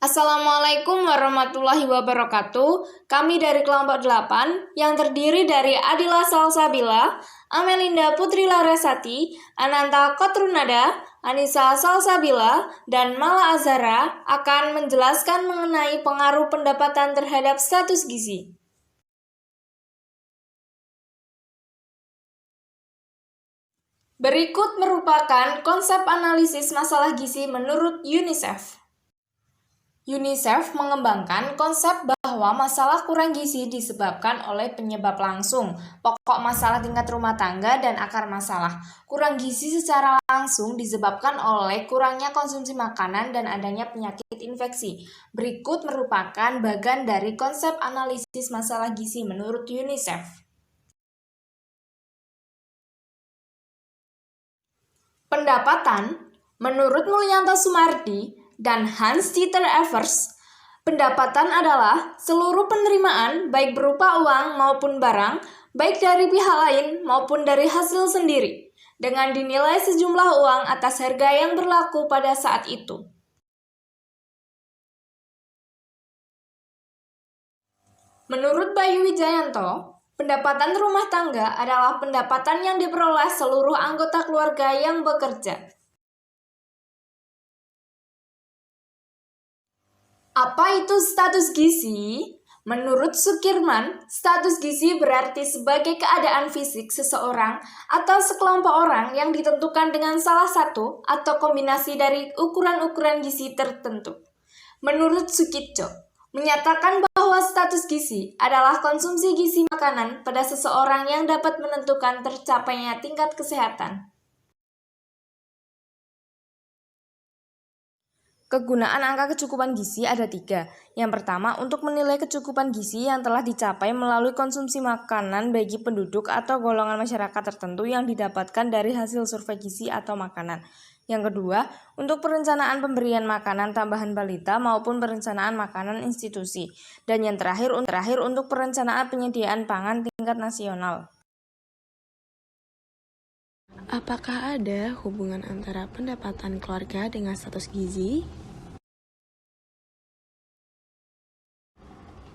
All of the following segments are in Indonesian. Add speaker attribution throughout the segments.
Speaker 1: Assalamualaikum warahmatullahi wabarakatuh. Kami dari kelompok 8 yang terdiri dari Adila Salsabila, Amelinda Putri Larasati, Ananta Kotrunada, Anissa Salsabila, dan Mala Azhara akan menjelaskan mengenai pengaruh pendapatan terhadap status gizi. Berikut merupakan konsep analisis masalah gizi menurut UNICEF. UNICEF mengembangkan konsep bahwa masalah kurang gizi disebabkan oleh penyebab langsung, pokok masalah tingkat rumah tangga, dan akar masalah. Kurang gizi secara langsung disebabkan oleh kurangnya konsumsi makanan dan adanya penyakit infeksi. Berikut merupakan bagian dari konsep analisis masalah gizi menurut UNICEF. Pendapatan, menurut Mulyanto Sumardi dan Hans-Dieter Evers, pendapatan adalah seluruh penerimaan baik berupa uang maupun barang, baik dari pihak lain maupun dari hasil sendiri, dengan dinilai sejumlah uang atas harga yang berlaku pada saat itu. Menurut Bayu Wijayanto, pendapatan rumah tangga adalah pendapatan yang diperoleh seluruh anggota keluarga yang bekerja. Apa itu status gizi? Menurut Sukirman, status gizi berarti sebagai keadaan fisik seseorang atau sekelompok orang yang ditentukan dengan salah satu atau kombinasi dari ukuran-ukuran gizi tertentu. Menurut Sukitjo, menyatakan bahwa status gizi adalah konsumsi gizi makanan pada seseorang yang dapat menentukan tercapainya tingkat kesehatan. Kegunaan angka kecukupan gizi ada 3. Yang pertama, untuk menilai kecukupan gizi yang telah dicapai melalui konsumsi makanan bagi penduduk atau golongan masyarakat tertentu yang didapatkan dari hasil survei gizi atau makanan. Yang kedua, untuk perencanaan pemberian makanan tambahan balita maupun perencanaan makanan institusi. Dan yang terakhir untuk perencanaan penyediaan pangan tingkat nasional.
Speaker 2: Apakah ada hubungan antara pendapatan keluarga dengan status gizi?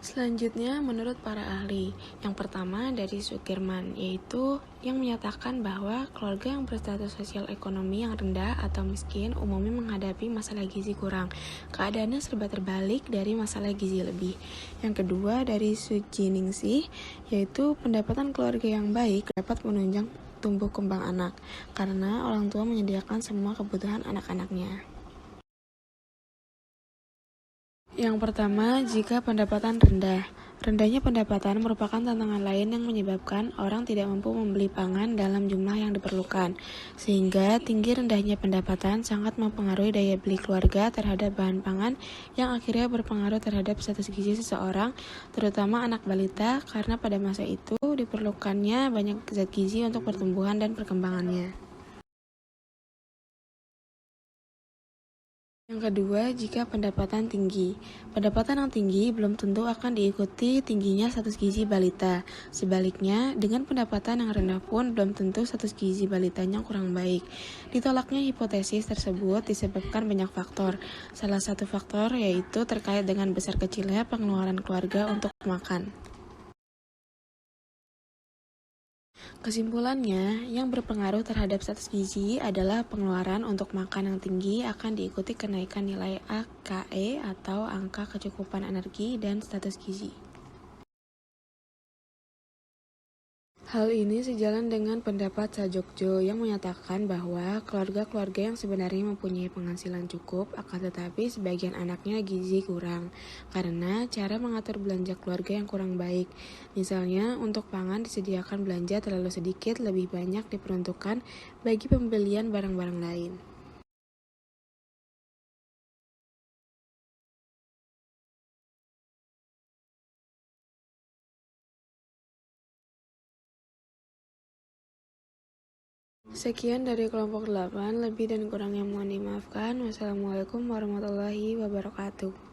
Speaker 2: Selanjutnya, menurut para ahli, yang pertama dari Sukirman, yaitu yang menyatakan bahwa keluarga yang berstatus sosial ekonomi yang rendah atau miskin umumnya menghadapi masalah gizi kurang. Keadaannya serba terbalik dari masalah gizi lebih. Yang kedua dari Sujiningsih, yaitu pendapatan keluarga yang baik dapat menunjang tumbuh kembang anak, karena orang tua menyediakan semua kebutuhan anak-anaknya. Yang pertama, jika pendapatan rendah. Rendahnya pendapatan merupakan tantangan lain yang menyebabkan orang tidak mampu membeli pangan dalam jumlah yang diperlukan, sehingga tinggi rendahnya pendapatan sangat mempengaruhi daya beli keluarga terhadap bahan pangan yang akhirnya berpengaruh terhadap status gizi seseorang, terutama anak balita, karena pada masa itu diperlukannya banyak zat gizi untuk pertumbuhan dan perkembangannya. Yang kedua, jika pendapatan tinggi. Pendapatan yang tinggi belum tentu akan diikuti tingginya status gizi balita. Sebaliknya, dengan pendapatan yang rendah pun belum tentu status gizi balitanya kurang baik. Ditolaknya hipotesis tersebut disebabkan banyak faktor. Salah satu faktor yaitu terkait dengan besar kecilnya pengeluaran keluarga untuk makan. Kesimpulannya, yang berpengaruh terhadap status gizi adalah pengeluaran untuk makan yang tinggi akan diikuti kenaikan nilai AKE atau angka kecukupan energi dan status gizi. Hal ini sejalan dengan pendapat Sajokjo yang menyatakan bahwa keluarga-keluarga yang sebenarnya mempunyai penghasilan cukup, akan tetapi sebagian anaknya gizi kurang, karena cara mengatur belanja keluarga yang kurang baik. Misalnya, untuk pangan disediakan belanja terlalu sedikit, lebih banyak diperuntukkan bagi pembelian barang-barang lain. Sekian dari kelompok 8, lebih dan kurangnya mohon dimaafkan. Wassalamualaikum warahmatullahi wabarakatuh.